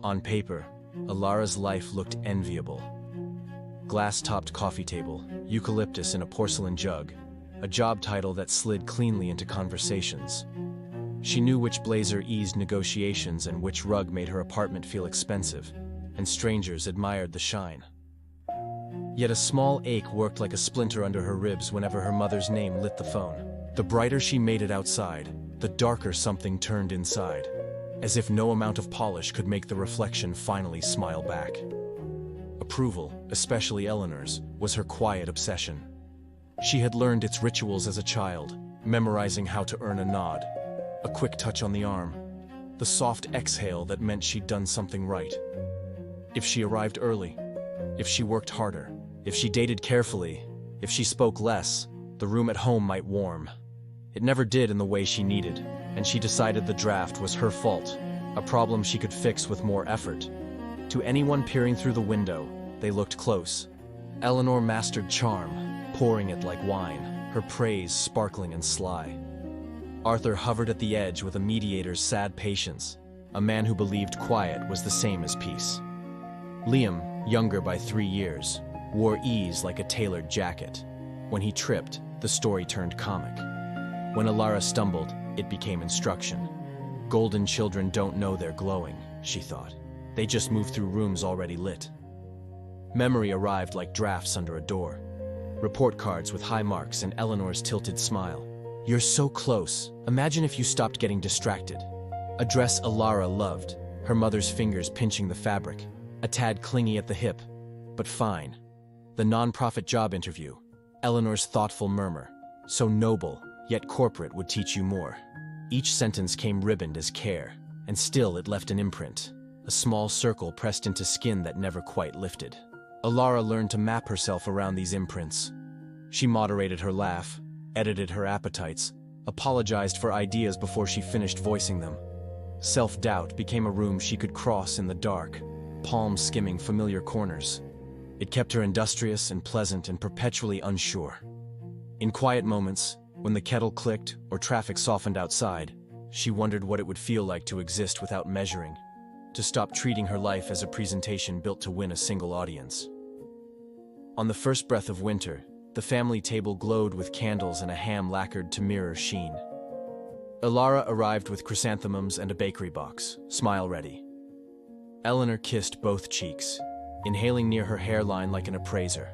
On paper, Alara's life looked enviable. Glass-topped coffee table, eucalyptus in a porcelain jug, a job title that slid cleanly into conversations. She knew which blazer eased negotiations and which rug made her apartment feel expensive, and strangers admired the shine. Yet a small ache worked like a splinter under her ribs whenever her mother's name lit the phone. The brighter she made it outside, the darker something turned inside, as if no amount of polish could make the reflection finally smile back. Approval, especially Eleanor's, was her quiet obsession. She had learned its rituals as a child, memorizing how to earn a nod, a quick touch on the arm, the soft exhale that meant she'd done something right. If she arrived early, if she worked harder, if she dated carefully, if she spoke less, the room at home might warm. It never did in the way she needed, and she decided the draft was her fault, a problem she could fix with more effort. To anyone peering through the window, they looked close. Eleanor mastered charm, pouring it like wine, her praise sparkling and sly. Arthur hovered at the edge with a mediator's sad patience, a man who believed quiet was the same as peace. Liam, younger by 3 years, wore ease like a tailored jacket. When he tripped, the story turned comic. When Alara stumbled, it became instruction. Golden children don't know they're glowing, she thought. They just move through rooms already lit. Memory arrived like drafts under a door. Report cards with high marks and Eleanor's tilted smile. You're so close. Imagine if you stopped getting distracted. A dress Alara loved, her mother's fingers pinching the fabric, a tad clingy at the hip, but fine. The non-profit job interview, Eleanor's thoughtful murmur, so noble, yet corporate would teach you more. Each sentence came ribboned as care, and still it left an imprint, a small circle pressed into skin that never quite lifted. Alara learned to map herself around these imprints. She moderated her laugh, edited her appetites, apologized for ideas before she finished voicing them. Self-doubt became a room she could cross in the dark, palms skimming familiar corners. It kept her industrious and pleasant and perpetually unsure. In quiet moments, when the kettle clicked or traffic softened outside, she wondered what it would feel like to exist without measuring, to stop treating her life as a presentation built to win a single audience. On the first breath of winter, the family table glowed with candles and a ham lacquered to mirror sheen. Alara arrived with chrysanthemums and a bakery box, smile ready. Eleanor kissed both cheeks, inhaling near her hairline like an appraiser.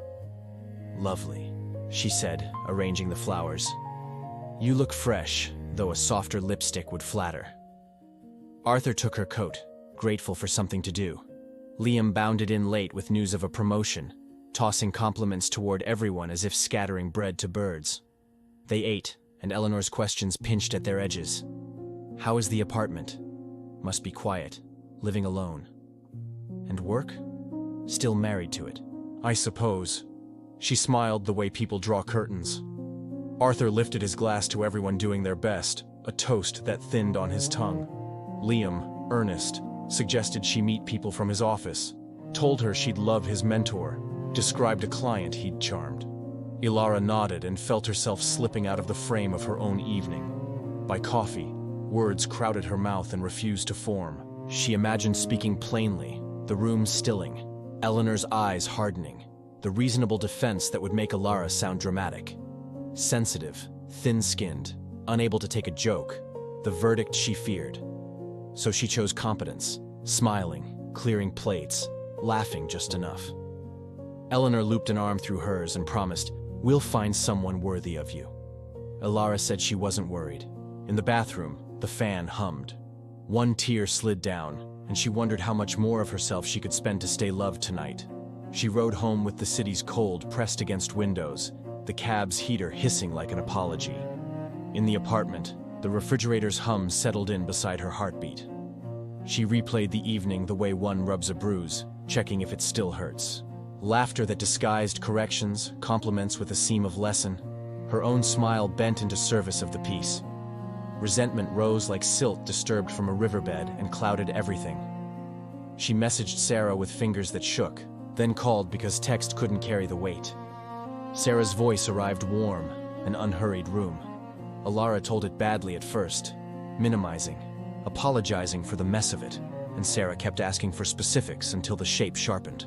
Lovely, she said, arranging the flowers. You look fresh, though a softer lipstick would flatter. Arthur took her coat, grateful for something to do. Liam bounded in late with news of a promotion, tossing compliments toward everyone as if scattering bread to birds. They ate, and Eleanor's questions pinched at their edges. How is the apartment? Must be quiet, living alone. And work? Still married to it, I suppose. She smiled the way people draw curtains. Arthur lifted his glass to everyone doing their best, a toast that thinned on his tongue. Liam, earnest, suggested she meet people from his office, told her she'd love his mentor, described a client he'd charmed. Alara nodded and felt herself slipping out of the frame of her own evening. By coffee, words crowded her mouth and refused to form. She imagined speaking plainly, the room stilling, Eleanor's eyes hardening, the reasonable defense that would make Alara sound dramatic. Sensitive, thin-skinned, unable to take a joke, the verdict she feared. So she chose competence, smiling, clearing plates, laughing just enough. Eleanor looped an arm through hers and promised, "We'll find someone worthy of you." Alara said she wasn't worried. In the bathroom, the fan hummed. One tear slid down, and she wondered how much more of herself she could spend to stay loved tonight. She rode home with the city's cold pressed against windows, the cab's heater hissing like an apology. In the apartment, the refrigerator's hum settled in beside her heartbeat. She replayed the evening the way one rubs a bruise, checking if it still hurts. Laughter that disguised corrections, compliments with a seam of lesson, her own smile bent into service of the peace. Resentment rose like silt disturbed from a riverbed and clouded everything. She messaged Sarah with fingers that shook, then called because text couldn't carry the weight. Sarah's voice arrived warm, an unhurried room. Alara told it badly at first, minimizing, apologizing for the mess of it, and Sarah kept asking for specifics until the shape sharpened.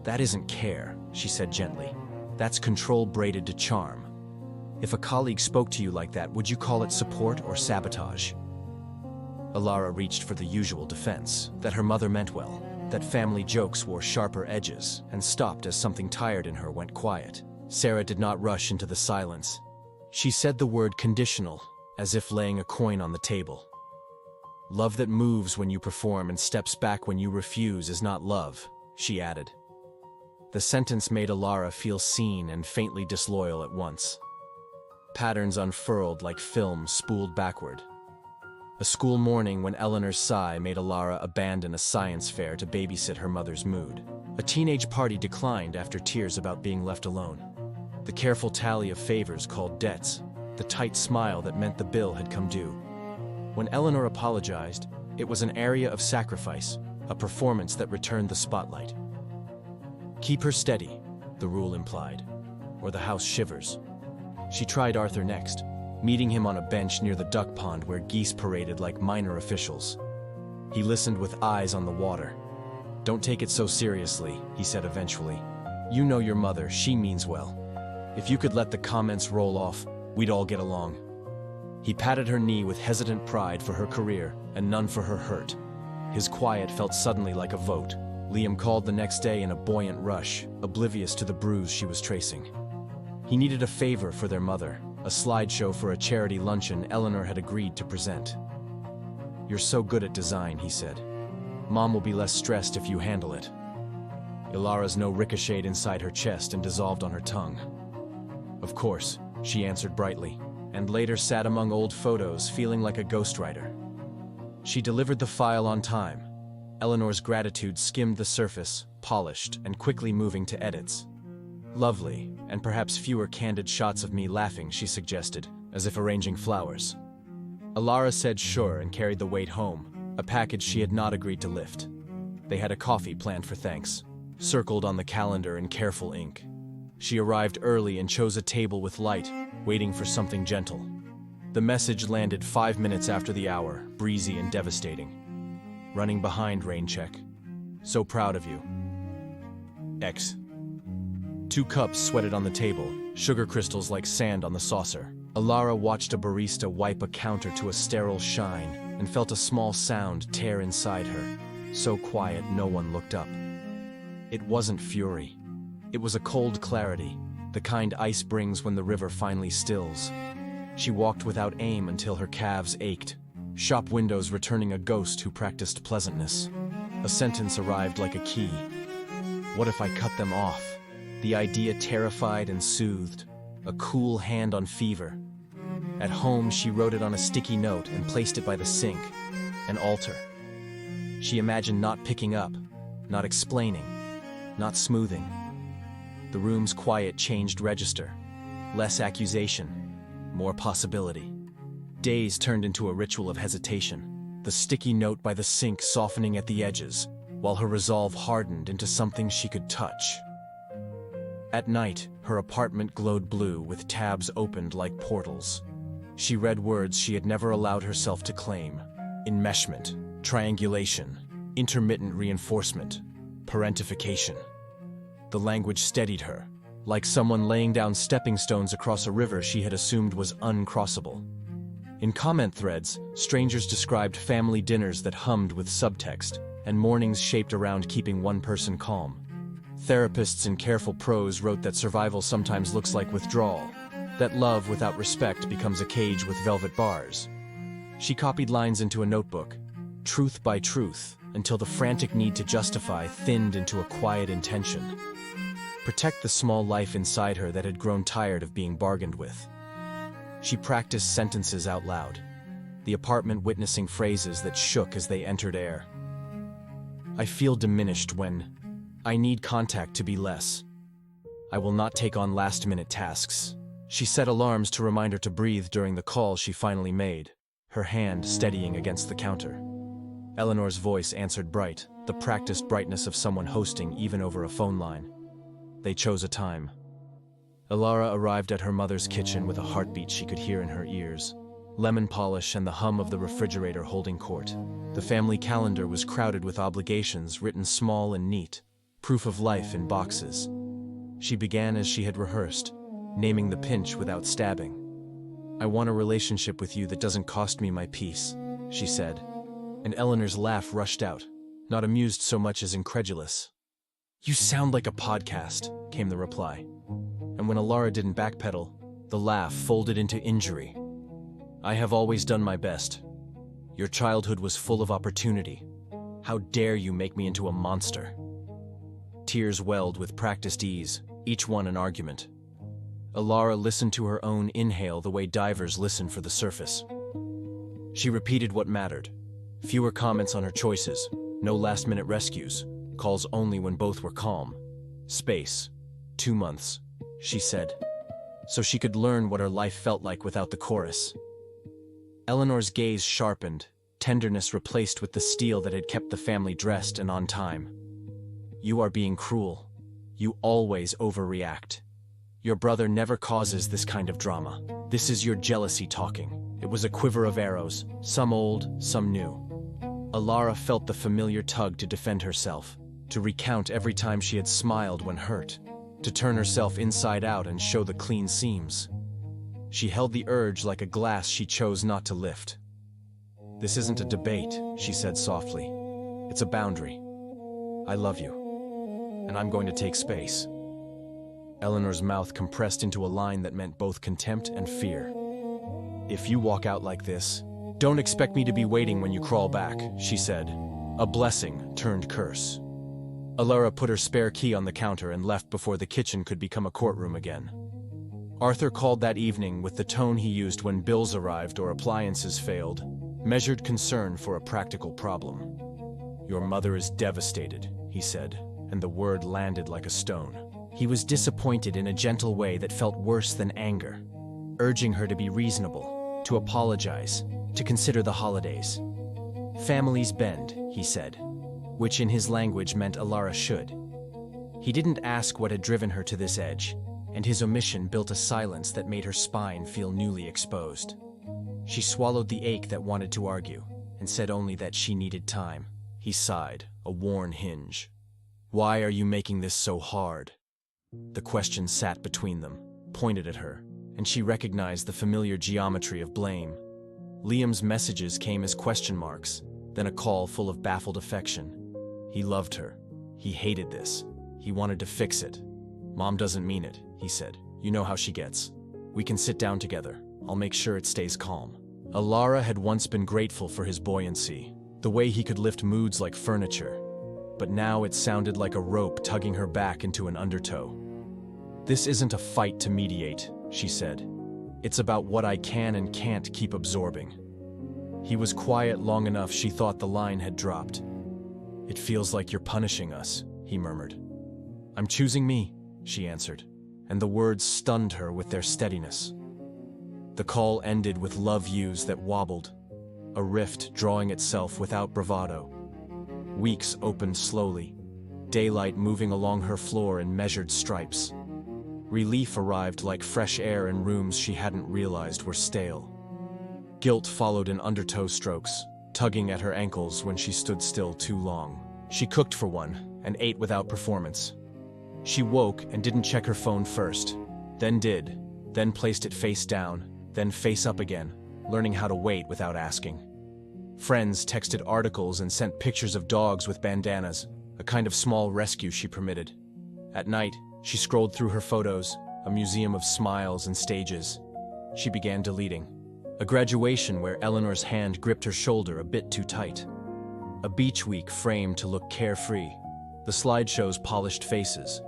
"That isn't care," she said gently. "That's control braided to charm. If a colleague spoke to you like that, would you call it support or sabotage?" Alara reached for the usual defense, that her mother meant well, that family jokes wore sharper edges, and stopped as something tired in her went quiet. Sarah did not rush into the silence. She said the word conditional, as if laying a coin on the table. "Love that moves when you perform and steps back when you refuse is not love," she added. The sentence made Alara feel seen and faintly disloyal at once. Patterns unfurled like film spooled backward. A school morning when Eleanor's sigh made Alara abandon a science fair to babysit her mother's mood. A teenage party declined after tears about being left alone. The careful tally of favors called debts, the tight smile that meant the bill had come due. When Eleanor apologized, it was an area of sacrifice, a performance that returned the spotlight. "Keep her steady," the rule implied, or the house shivers. She tried Arthur next, meeting him on a bench near the duck pond where geese paraded like minor officials. He listened with eyes on the water. "Don't take it so seriously," he said eventually. "You know your mother, she means well. If you could let the comments roll off, we'd all get along." He patted her knee with hesitant pride for her career and none for her hurt. His quiet felt suddenly like a vote. Liam called the next day in a buoyant rush, oblivious to the bruise she was tracing. He needed a favor for their mother, a slideshow for a charity luncheon Eleanor had agreed to present. "You're so good at design," he said. "Mom will be less stressed if you handle it." Ilara's no ricocheted inside her chest and dissolved on her tongue. "Of course," she answered brightly, and later sat among old photos feeling like a ghostwriter. She delivered the file on time. Eleanor's gratitude skimmed the surface, polished, and quickly moving to edits. "Lovely, and perhaps fewer candid shots of me laughing," she suggested, as if arranging flowers. Alara said sure and carried the weight home, a package she had not agreed to lift. They had a coffee planned for thanks, circled on the calendar in careful ink. She arrived early and chose a table with light, waiting for something gentle. The message landed 5 minutes after the hour, breezy and devastating. "Running behind, rain check. So proud of you. X." 2 cups sweated on the table, sugar crystals like sand on the saucer. Alara watched a barista wipe a counter to a sterile shine and felt a small sound tear inside her, so quiet no one looked up. It wasn't fury. It was a cold clarity, the kind ice brings when the river finally stills. She walked without aim until her calves ached, shop windows returning a ghost who practiced pleasantness. A sentence arrived like a key. What if I cut them off? The idea terrified and soothed, a cool hand on fever. At home, she wrote it on a sticky note and placed it by the sink, an altar. She imagined not picking up, not explaining, not smoothing. The room's quiet changed register. Less accusation, more possibility. Days turned into a ritual of hesitation, the sticky note by the sink softening at the edges, while her resolve hardened into something she could touch. At night, her apartment glowed blue with tabs opened like portals. She read words she had never allowed herself to claim. Enmeshment, triangulation, intermittent reinforcement, parentification. The language steadied her, like someone laying down stepping stones across a river she had assumed was uncrossable. In comment threads, strangers described family dinners that hummed with subtext, and mornings shaped around keeping one person calm. Therapists in careful prose wrote that survival sometimes looks like withdrawal, that love without respect becomes a cage with velvet bars. She copied lines into a notebook, truth by truth, until the frantic need to justify thinned into a quiet intention. Protect the small life inside her that had grown tired of being bargained with. She practiced sentences out loud, the apartment witnessing phrases that shook as they entered air. "I feel diminished when I need contact to be less. I will not take on last-minute tasks." She set alarms to remind her to breathe during the call she finally made, her hand steadying against the counter. Eleanor's voice answered bright, the practiced brightness of someone hosting even over a phone line. They chose a time. Alara arrived at her mother's kitchen with a heartbeat she could hear in her ears. lemon polish and the hum of the refrigerator holding court. The family calendar was crowded with obligations written small and neat, proof of life in boxes. She began as she had rehearsed, naming the pinch without stabbing. "I want a relationship with you that doesn't cost me my peace," she said. And Eleanor's laugh rushed out, not amused so much as incredulous. "You sound like a podcast," came the reply. And when Alara didn't backpedal, the laugh folded into injury. "I have always done my best. Your childhood was full of opportunity. How dare you make me into a monster?" Tears welled with practiced ease, each one an argument. Alara listened to her own inhale the way divers listen for the surface. She repeated what mattered. Fewer comments on her choices, no last-minute rescues, calls only when both were calm. Space. 2 months, she said, so she could learn what her life felt like without the chorus. Eleanor's gaze sharpened, tenderness replaced with the steel that had kept the family dressed and on time. "You are being cruel. You always overreact. Your brother never causes this kind of drama. This is your jealousy talking." It was a quiver of arrows, some old, some new. Alara felt the familiar tug to defend herself, to recount every time she had smiled when hurt, to turn herself inside out and show the clean seams. She held the urge like a glass she chose not to lift. "This isn't a debate," she said softly. "It's a boundary. I love you, and I'm going to take space." Eleanor's mouth compressed into a line that meant both contempt and fear. "If you walk out like this, don't expect me to be waiting when you crawl back," she said. A blessing turned curse. Alara put her spare key on the counter and left before the kitchen could become a courtroom again. Arthur called that evening with the tone he used when bills arrived or appliances failed, measured concern for a practical problem. "Your mother is devastated," he said, and the word landed like a stone. He was disappointed in a gentle way that felt worse than anger, urging her to be reasonable, to apologize, to consider the holidays. "Families bend," he said, which in his language meant Alara should. He didn't ask what had driven her to this edge, and his omission built a silence that made her spine feel newly exposed. She swallowed the ache that wanted to argue, and said only that she needed time. He sighed, a worn hinge. "Why are you making this so hard?" The question sat between them, pointed at her, and she recognized the familiar geometry of blame. Liam's messages came as question marks, then a call full of baffled affection. He loved her. He hated this. He wanted to fix it. "Mom doesn't mean it," he said. "You know how she gets. We can sit down together. I'll make sure it stays calm." Alara had once been grateful for his buoyancy, the way he could lift moods like furniture. But now it sounded like a rope tugging her back into an undertow. "This isn't a fight to mediate," she said. "It's about what I can and can't keep absorbing." He was quiet long enough she thought the line had dropped. "It feels like you're punishing us," he murmured. "I'm choosing me," she answered, and the words stunned her with their steadiness. The call ended with love yous that wobbled, a rift drawing itself without bravado. Weeks opened slowly, daylight moving along her floor in measured stripes. Relief arrived like fresh air in rooms she hadn't realized were stale. Guilt followed in undertow strokes, tugging at her ankles when she stood still too long. She cooked for one and ate without performance. She woke and didn't check her phone first, then did, then placed it face down, then face up again, learning how to wait without asking. Friends texted articles and sent pictures of dogs with bandanas, a kind of small rescue she permitted. At night, she scrolled through her photos, a museum of smiles and stages. She began deleting. A graduation where Eleanor's hand gripped her shoulder a bit too tight. A beach week framed to look carefree, the slideshow's polished faces.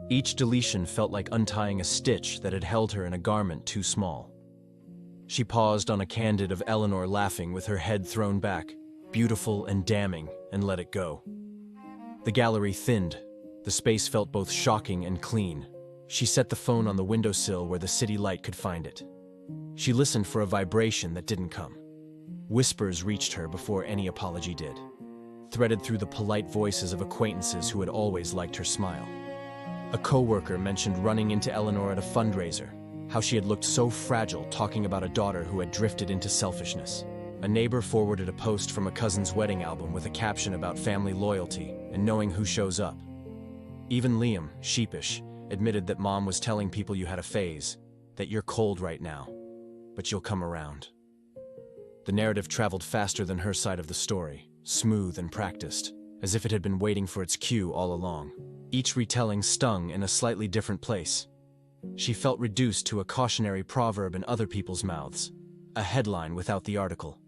Each deletion felt like untying a stitch that had held her in a garment too small. She paused on a candid of Eleanor laughing with her head thrown back, beautiful and damning, and let it go. The gallery thinned. The space felt both shocking and clean. She set the phone on the windowsill where the city light could find it. She listened for a vibration that didn't come. Whispers reached her before any apology did, threaded through the polite voices of acquaintances who had always liked her smile. A coworker mentioned running into Eleanor at a fundraiser, how she had looked so fragile talking about a daughter who had drifted into selfishness. A neighbor forwarded a post from a cousin's wedding album with a caption about family loyalty and knowing who shows up. Even Liam, sheepish, admitted that Mom was telling people you had a phase, that you're cold right now, but you'll come around. The narrative traveled faster than her side of the story, smooth and practiced, as if it had been waiting for its cue all along. Each retelling stung in a slightly different place. She felt reduced to a cautionary proverb in other people's mouths, a headline without the article.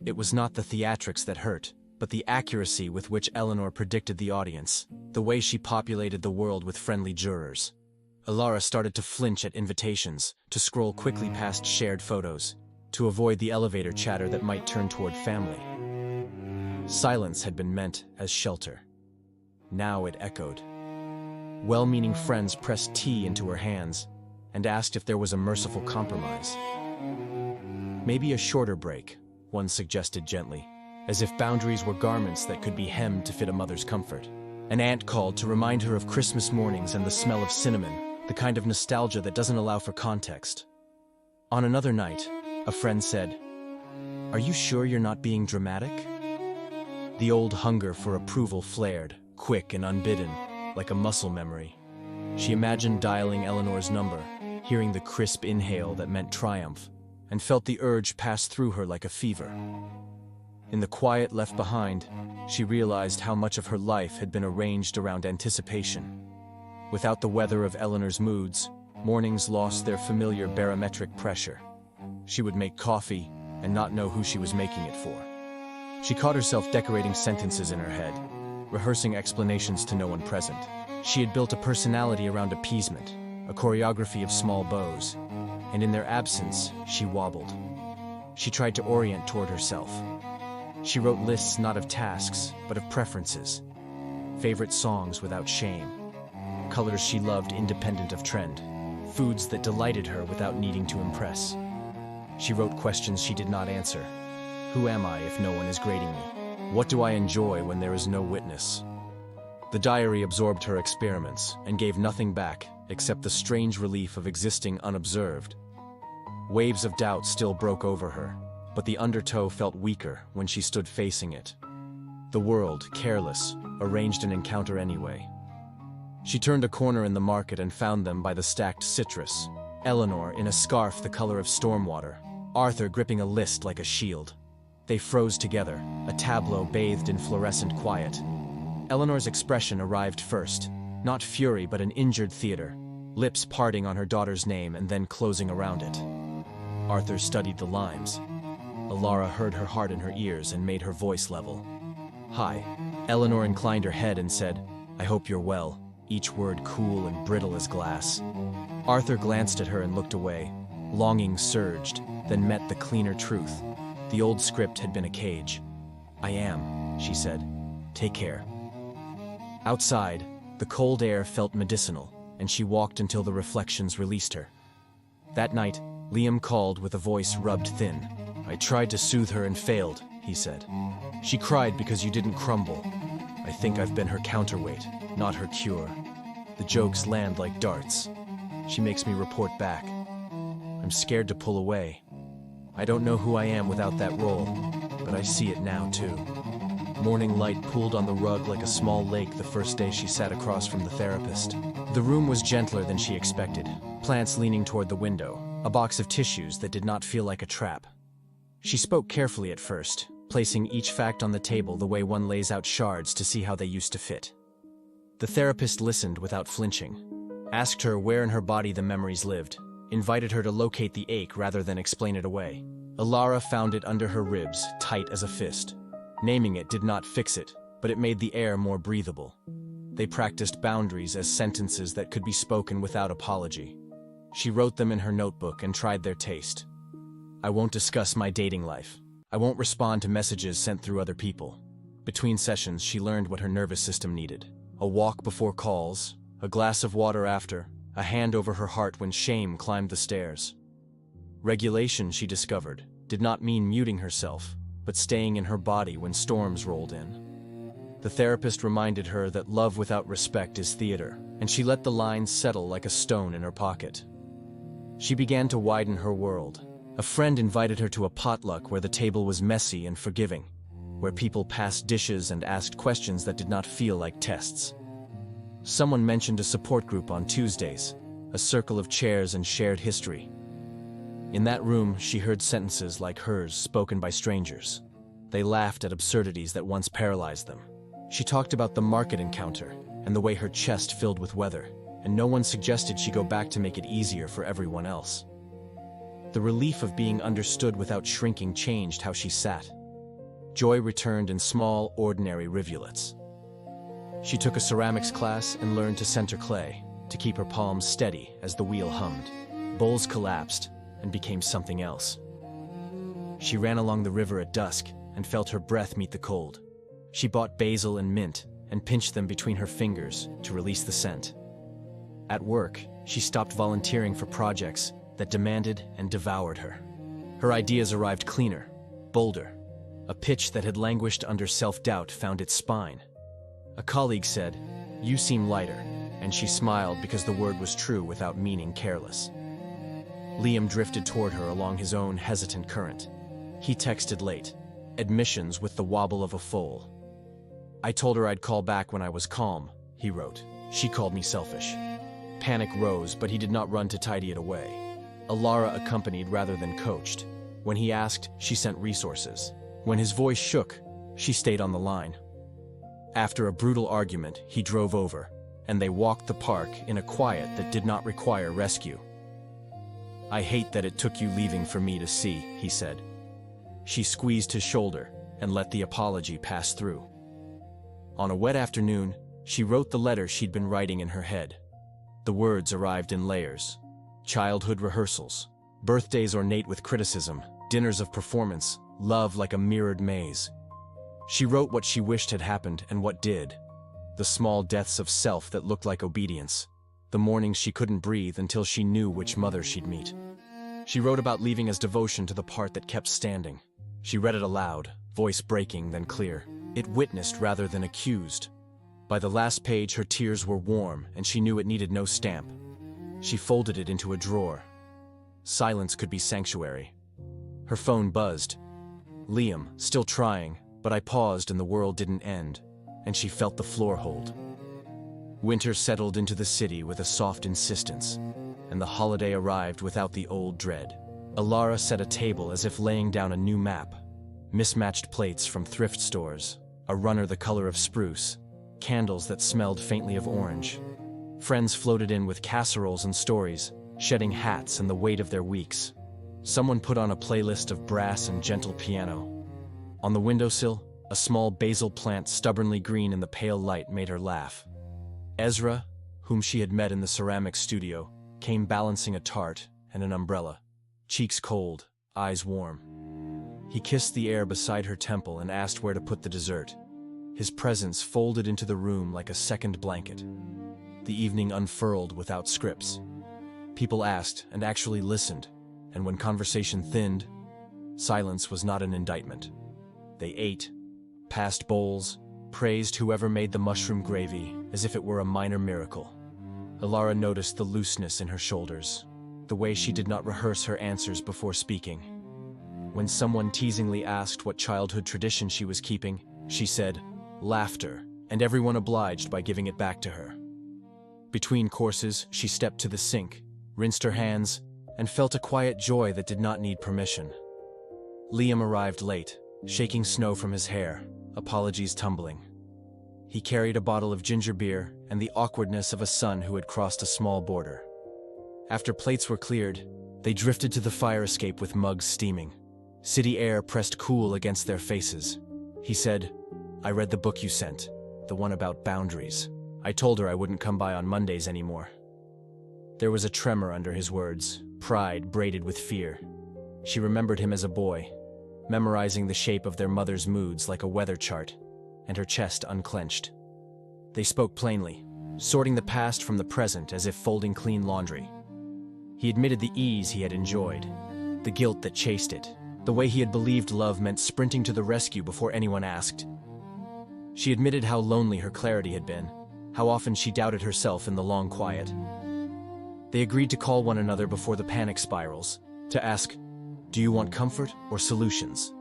It was not the theatrics that hurt, but the accuracy with which Eleanor predicted the audience, the way she populated the world with friendly jurors. Alara started to flinch at invitations, to scroll quickly past shared photos, to avoid the elevator chatter that might turn toward family. Silence had been meant as shelter. Now it echoed. Well-meaning friends pressed tea into her hands and asked if there was a merciful compromise. Maybe a shorter break, one suggested gently, as if boundaries were garments that could be hemmed to fit a mother's comfort. An aunt called to remind her of Christmas mornings and the smell of cinnamon, the kind of nostalgia that doesn't allow for context. On another night, a friend said, "Are you sure you're not being dramatic?" The old hunger for approval flared, quick and unbidden, like a muscle memory. She imagined dialing Eleanor's number, hearing the crisp inhale that meant triumph, and felt the urge pass through her like a fever. In the quiet left behind, she realized how much of her life had been arranged around anticipation. Without the weather of Eleanor's moods, mornings lost their familiar barometric pressure. She would make coffee and not know who she was making it for. She caught herself decorating sentences in her head, rehearsing explanations to no one present. She had built a personality around appeasement, a choreography of small bows, and in their absence, she wobbled. She tried to orient toward herself. She wrote lists not of tasks, but of preferences. Favorite songs without shame. Colors she loved independent of trend. Foods that delighted her without needing to impress. She wrote questions she did not answer. Who am I if no one is grading me? What do I enjoy when there is no witness? The diary absorbed her experiments and gave nothing back except the strange relief of existing unobserved. Waves of doubt still broke over her, but the undertow felt weaker when she stood facing it. The world, careless, arranged an encounter anyway. She turned a corner in the market and found them by the stacked citrus. Eleanor in a scarf the color of stormwater, Arthur gripping a list like a shield. They froze together, a tableau bathed in fluorescent quiet. Eleanor's expression arrived first, not fury but an injured theater, lips parting on her daughter's name and then closing around it. Arthur studied the lines. Alara heard her heart in her ears and made her voice level. "Hi." Eleanor inclined her head and said, "I hope you're well," each word cool and brittle as glass. Arthur glanced at her and looked away. Longing surged, then met the cleaner truth. The old script had been a cage. "I am," she said. "Take care." Outside, the cold air felt medicinal, and she walked until the reflections released her. That night, Liam called with a voice rubbed thin. "I tried to soothe her and failed," he said. "She cried because you didn't crumble. I think I've been her counterweight, not her cure. The jokes land like darts. She makes me report back. I'm scared to pull away. I don't know who I am without that role, but I see it now too." Morning light pooled on the rug like a small lake the first day she sat across from the therapist. The room was gentler than she expected, plants leaning toward the window, a box of tissues that did not feel like a trap. She spoke carefully at first, placing each fact on the table the way one lays out shards to see how they used to fit. The therapist listened without flinching, asked her where in her body the memories lived, invited her to locate the ache rather than explain it away. Alara found it under her ribs, tight as a fist. Naming it did not fix it, but it made the air more breathable. They practiced boundaries as sentences that could be spoken without apology. She wrote them in her notebook and tried their taste. "I won't discuss my dating life. I won't respond to messages sent through other people." Between sessions, she learned what her nervous system needed. A walk before calls, a glass of water after, a hand over her heart when shame climbed the stairs. Regulation, she discovered, did not mean muting herself, but staying in her body when storms rolled in. The therapist reminded her that love without respect is theater, and she let the lines settle like a stone in her pocket. She began to widen her world. A friend invited her to a potluck where the table was messy and forgiving, where people passed dishes and asked questions that did not feel like tests. Someone mentioned a support group on Tuesdays, a circle of chairs and shared history. In that room, she heard sentences like hers spoken by strangers. They laughed at absurdities that once paralyzed them. She talked about the market encounter and the way her chest filled with weather, and no one suggested she go back to make it easier for everyone else. The relief of being understood without shrinking changed how she sat. Joy returned in small, ordinary rivulets. She took a ceramics class and learned to center clay, to keep her palms steady as the wheel hummed. Bowls collapsed and became something else. She ran along the river at dusk and felt her breath meet the cold. She bought basil and mint and pinched them between her fingers to release the scent. At work, she stopped volunteering for projects that demanded and devoured her. Her ideas arrived cleaner, bolder. A pitch that had languished under self-doubt found its spine. A colleague said, "You seem lighter," and she smiled because the word was true without meaning careless. Liam drifted toward her along his own hesitant current. He texted late, admissions with the wobble of a foal. "I told her I'd call back when I was calm," he wrote. "She called me selfish." Panic rose, but he did not run to tidy it away. Alara accompanied rather than coached. When he asked, she sent resources. When his voice shook, she stayed on the line. After a brutal argument, he drove over, and they walked the park in a quiet that did not require rescue. "I hate that it took you leaving for me to see," he said. She squeezed his shoulder and let the apology pass through. On a wet afternoon, she wrote the letter she'd been writing in her head. The words arrived in layers. Childhood rehearsals, birthdays ornate with criticism, dinners of performance, love like a mirrored maze. She wrote what she wished had happened and what did. The small deaths of self that looked like obedience. The mornings she couldn't breathe until she knew which mother she'd meet. She wrote about leaving as devotion to the part that kept standing. She read it aloud, voice breaking then clear. It witnessed rather than accused. By the last page, her tears were warm, and she knew it needed no stamp. She folded it into a drawer. Silence could be sanctuary. Her phone buzzed. "Liam, still trying, but I paused and the world didn't end," and she felt the floor hold. Winter settled into the city with a soft insistence, and the holiday arrived without the old dread. Alara set a table as if laying down a new map. Mismatched plates from thrift stores, a runner the color of spruce, candles that smelled faintly of orange. Friends floated in with casseroles and stories, shedding hats and the weight of their weeks. Someone put on a playlist of brass and gentle piano. On the windowsill, a small basil plant stubbornly green in the pale light made her laugh. Ezra, whom she had met in the ceramics studio, came balancing a tart and an umbrella, cheeks cold, eyes warm. He kissed the air beside her temple and asked where to put the dessert. His presence folded into the room like a second blanket. The evening unfurled without scripts. People asked and actually listened, and when conversation thinned, silence was not an indictment. They ate, passed bowls, praised whoever made the mushroom gravy as if it were a minor miracle. Alara noticed the looseness in her shoulders, the way she did not rehearse her answers before speaking. When someone teasingly asked what childhood tradition she was keeping, she said, "Laughter," and everyone obliged by giving it back to her. Between courses, she stepped to the sink, rinsed her hands, and felt a quiet joy that did not need permission. Liam arrived late, shaking snow from his hair, apologies tumbling. He carried a bottle of ginger beer and the awkwardness of a son who had crossed a small border. After plates were cleared, they drifted to the fire escape with mugs steaming. City air pressed cool against their faces. He said, "I read the book you sent, the one about boundaries. I told her I wouldn't come by on Mondays anymore." There was a tremor under his words, pride braided with fear. She remembered him as a boy, memorizing the shape of their mother's moods like a weather chart, and her chest unclenched. They spoke plainly, sorting the past from the present as if folding clean laundry. He admitted the ease he had enjoyed, the guilt that chased it, the way he had believed love meant sprinting to the rescue before anyone asked. She admitted how lonely her clarity had been, how often she doubted herself in the long quiet. They agreed to call one another before the panic spirals, to ask, "Do you want comfort or solutions?"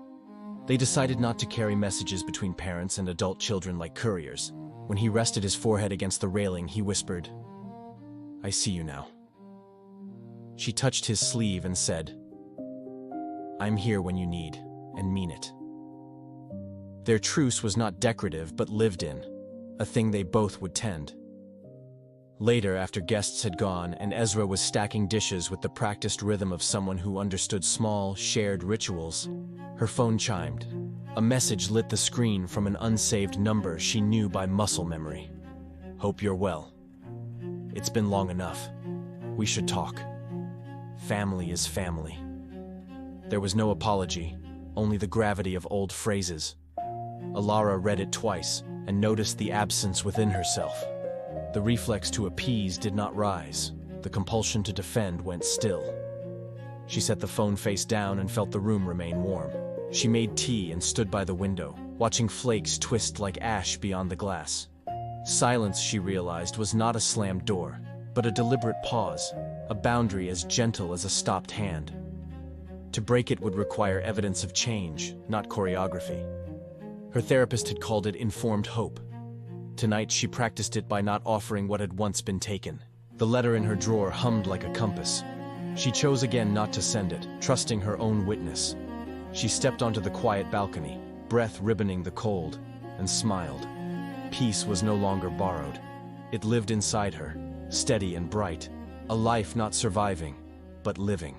They decided not to carry messages between parents and adult children like couriers. When he rested his forehead against the railing, he whispered, "I see you now." She touched his sleeve and said, "I'm here when you need, and mean it." Their truce was not decorative but lived in, a thing they both would tend. Later, after guests had gone and Ezra was stacking dishes with the practiced rhythm of someone who understood small, shared rituals, her phone chimed. A message lit the screen from an unsaved number she knew by muscle memory. "Hope you're well. It's been long enough. We should talk. Family is family." There was no apology, only the gravity of old phrases. Alara read it twice and noticed the absence within herself. The reflex to appease did not rise. The compulsion to defend went still. She set the phone face down and felt the room remain warm. She made tea and stood by the window, watching flakes twist like ash beyond the glass. Silence, she realized, was not a slammed door, but a deliberate pause, a boundary as gentle as a stopped hand. To break it would require evidence of change, not choreography. Her therapist had called it informed hope. Tonight she practiced it by not offering what had once been taken. The letter in her drawer hummed like a compass. She chose again not to send it, trusting her own witness. She stepped onto the quiet balcony, breath ribboning the cold, and smiled. Peace was no longer borrowed. It lived inside her, steady and bright, a life not surviving, but living.